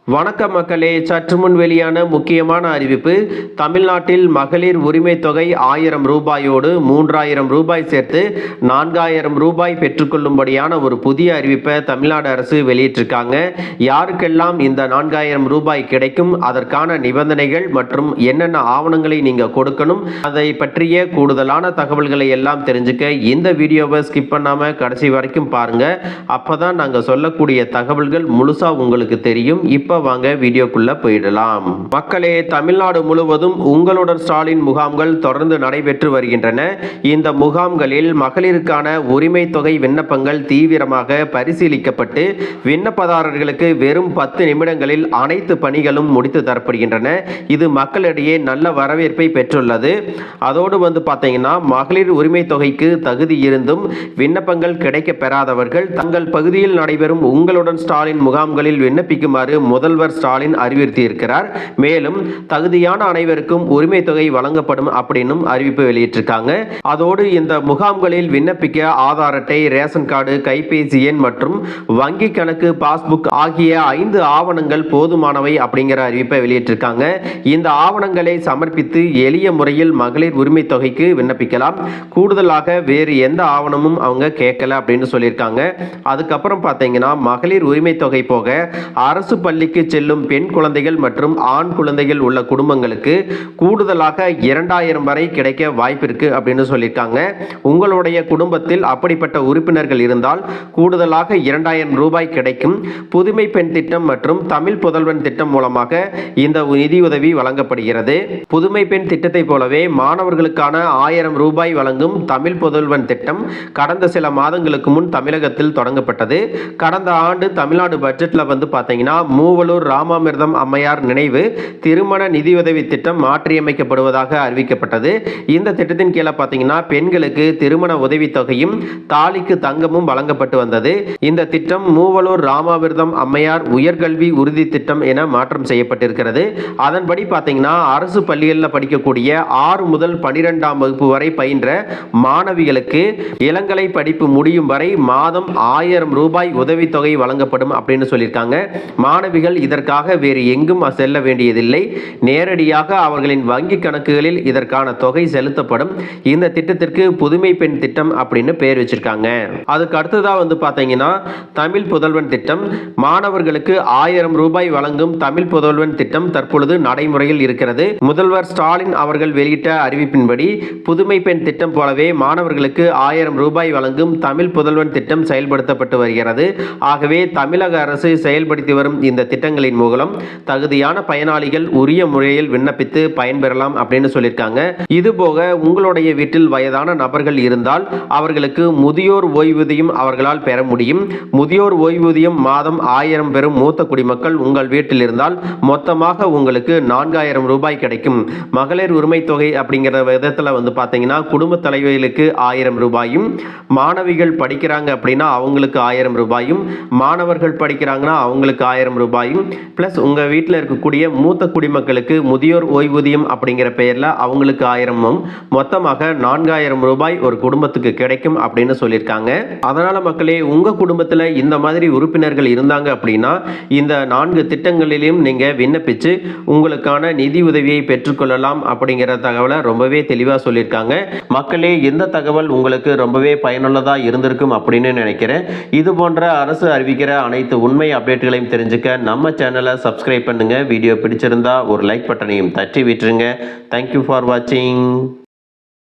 வணக்கம் மக்களே, சற்று முன் வெளியான முக்கியமான அறிவிப்பு. தமிழ்நாட்டில் மகளிர் உரிமை தொகை 1000 ரூபாயோடு 3000 ரூபாய் சேர்த்து 4000 ரூபாய் பெற்றுக்கொள்ளும்படியான ஒரு புதிய அறிவிப்பை தமிழ்நாடு அரசு வெளியிட்டிருக்காங்க. யாருக்கெல்லாம் இந்த 4000 ரூபாய் கிடைக்கும், அதற்கான நிபந்தனைகள் மற்றும் என்னென்ன ஆவணங்களை நீங்க கொடுக்கணும், அதை பற்றிய கூடுதலான தகவல்களை எல்லாம் தெரிஞ்சுக்க இந்த வீடியோவை ஸ்கிப் பண்ணாம கடைசி வரைக்கும் பாருங்க. அப்பதான் நாங்க சொல்லக்கூடிய தகவல்கள் முழுசா உங்களுக்கு தெரியும். இப்ப வாங்க வீடியோக்குள்ள போயிடலாம். மக்களே, தமிழ்நாடு முழுவதும் உங்களுடன் ஸ்டாலின் முகாம்கள் தொடர்ந்து நடைபெற்று வருகின்றன. இந்த முகாம்களில் மகளிருக்கான உரிமை தொகை விண்ணப்பங்கள் தீவிரமாக பரிசீலிக்கப்பட்டு விண்ணப்பதாரர்களுக்கு வெறும் 10 நிமிடங்களில் அனைத்து பணிகளும் முடித்து தரப்படுகின்றன. இது மக்களிடையே நல்ல வரவேற்பை பெற்றுள்ளது. அதோடு பார்த்தீங்கன்னா, மகளிர் உரிமை தொகைக்கு தகுதி இருந்தும் விண்ணப்பங்கள் கிடைக்க பெறாதவர்கள் தங்கள் பகுதியில் நடைபெறும் உங்களுடன் ஸ்டாலின் முகாம்களில் விண்ணப்பிக்குமாறு முதல்வர் ஸ்டாலின் அறிவுறுத்தியிருக்கிறார். மேலும் தகுதியான அனைவருக்கும் உரிமை தொகை வழங்கப்படும் அப்படின்னு அறிவிப்பு வெளியிட்டிருக்காங்க. அதோடு இந்த முகாம்களில் விண்ணப்பிக்க ஆதார் அட்டை, ரேஷன் கார்டு, கைபேசி எண் மற்றும் வங்கி கணக்கு, பாஸ்புக் ஆகிய 5 ஆவணங்கள் போதுமானவை அப்படிங்கிற அறிவிப்பை வெளியிட்டிருக்காங்க. இந்த ஆவணங்களை சமர்ப்பித்து எளிய முறையில் மகளிர் உரிமை தொகைக்கு விண்ணப்பிக்கலாம். கூடுதலாக வேறு எந்த ஆவணமும் அவங்க கேட்கல அப்படின்னு சொல்லியிருக்காங்க. அதுக்கப்புறம் பார்த்தீங்கன்னா, மகளிர் உரிமை தொகை போக அரசு பள்ளிக்கு செல்லும் பெண் குழந்தைகள் மற்றும் ஆண் குழந்தைகள் உள்ள குடும்பங்களுக்கு கூடுதலாக 2000 வரை கிடைக்க வாய்ப்பு இருக்கு அப்படின்னு சொல்லியிருக்காங்க. உங்களுடைய குடும்பத்தில் அப்படிப்பட்ட உறுப்பினர்கள் இருந்தால் கூடுதலாக 2000 ரூபாய் கிடைக்கும். புதுமை பெண் திட்டம் மற்றும் தமிழ் புதல்வன் திட்டம் மூலமாக இந்த நிதியுதவி வழங்கப்படுகிறது. புதுமை பெண் திட்டத்தை போலவே மாணவர்களுக்கான 1000 ரூபாய் வழங்கும் தமிழ் புதல்வன் திட்டம் கடந்த சில மாதங்களுக்கு முன் தமிழகத்தில் தொடங்கப்பட்டது. கடந்த ஆண்டு தமிழ்நாடு பட்ஜெட்ல பார்த்தீங்கன்னா, மூவலூர் ராமாமிர்தம் அம்மையார் நினைவு திருமண நிதியுதவி திட்டம் மாற்றியமைக்கப்படுவதாக அறிவிக்கப்பட்டது. இந்த திட்டத்தின் கீழே பார்த்தீங்கன்னா, பெண்களுக்கு திருமண உதவி தொகையும் தாலிக்கு தங்கமும் வழங்கப்பட்டு வந்தது. இந்த திட்டம் மூவலூர் ராமாமிர்தம் அம்மையார் உயர்கல்வி உறுதி திட்டம் என மாற்றம் செய்யப்பட்டிருக்கிறது. அதன்படி பார்த்தீங்கன்னா, அரசு பள்ளிகளில் படிக்கக்கூடிய 6 முதல் 12ஆம் வகுப்பு வரை பயின்ற மாணவிகளுக்கு இளங்கலை படிப்பு முடியும் வரை மாதம் 1000 ரூபாய் உதவித்தொகை வழங்கப்படும் அப்படின்னு சொல்லியிருக்காங்க. மாணவிகள் இதற்காக வேறு எங்கும் செல்ல வேண்டியதில்லை. நேரடியாக அவர்களின் வங்கி கணக்குகளில் இதற்கான தொகை செலுத்தப்படும். இந்த திட்டத்திற்கு புதுமை பெண் திட்டம் அப்படின்னு பெயர் வச்சிருக்காங்க. அதுக்கு அடுத்ததா பார்த்தீங்கன்னா, தமிழ் புதல்வன் திட்டம். மாணவர்களுக்கு 1000 ரூபாய் வழங்கும் தமிழ் புதல்வன் திட்டம் தற்பொழுது நடைமுறையில் இருக்கிறது. முதல்வர் ஸ்டாலின் அவர்கள் வெளியிட்ட அறிவிப்பின்படி புதுமை பெண் திட்டம் போலவே மாணவர்களுக்கு 1000 ரூபாய் வழங்கும் தமிழ் புதல்வன் திட்டம் செயல்படுத்தப்பட்டு வருகிறது. ஆகவே தமிழக அரசு செயல்படுத்தி வரும் இந்த திட்டங்களின் மூலம் தகுதியான பயனாளிகள் உரிய முறையில் விண்ணப்பித்து பயன்பெறலாம் அப்படின்னு சொல்லியிருக்காங்க. இதுபோக உங்களுடைய வீட்டில் வயதான நபர்கள் இருந்தால் அவர்களுக்கு முதியோர் ஓய்வூதியம் அவர்களால் பெற முடியும். முதியோர் ஓய்வூதியம் மாதம் 1000 பெறும் மூத்த குடிமக்கள் உங்கள் வீட்டில் இருந்தால் மொத்தமாக உங்களுக்கு 4000 ரூபாய் கிடைக்கும். மகளிர் உரிமை தொகை அப்படிங்கிற விதத்தில் பார்த்தீங்கன்னா, குடும்ப தலைவர்களுக்கு 1000 ரூபாயும், மாணவிகள் படிக்கிறாங்க அப்படின்னா அவங்களுக்கு 1000 ரூபாயும், மாணவர்கள் படிக்கிறாங்கன்னா அவங்களுக்கு 1000 ரூபாயும், பிளஸ் உங்க வீட்டில் இருக்கக்கூடிய மூத்த குடிமக்களுக்கு முதியோர் ஓய்வூதியம் அப்படிங்கிற பெயரில் அவங்களுக்கு 1000ம் மொத்தமாக 4000 ரூபாய் ஒரு குடும்பத்துக்கு கிடைக்கும் அப்படின்னு சொல்லியிருக்காங்க. அதனால மக்களே, உங்க குடும்பத்தில் இந்த மாதிரி உறுப்பினர்கள் இருந்தாங்க அப்படின்னா இந்த 4 திட்டங்களிலும் நீங்க விண்ணப்பிச்சு உங்களுக்கான நிதி உதவியை பெற்றுக்கொள்ளலாம் அப்படிங்கிற தகவலை ரொம்பவே தெளிவாக சொல்லியிருக்காங்க. மக்களே, இந்த தகவல் உங்களுக்கு ரொம்பவே பயனுள்ளதா இருந்திருக்கும் அப்படின்னு நினைக்கிறேன். இது போன்ற அரசு அறிவிக்கிற அனைத்து உண்மை அப்டேட்டுகளையும் தெரிஞ்சுக்க நம்ம சேனலை சப்ஸ்கிரைப் பண்ணுங்க. வீடியோ பிடிச்சிருந்தா ஒரு லைக் பட்டனையும் தட்டி விட்டுருங்க. தேங்க்யூ ஃபார் வாட்சிங்.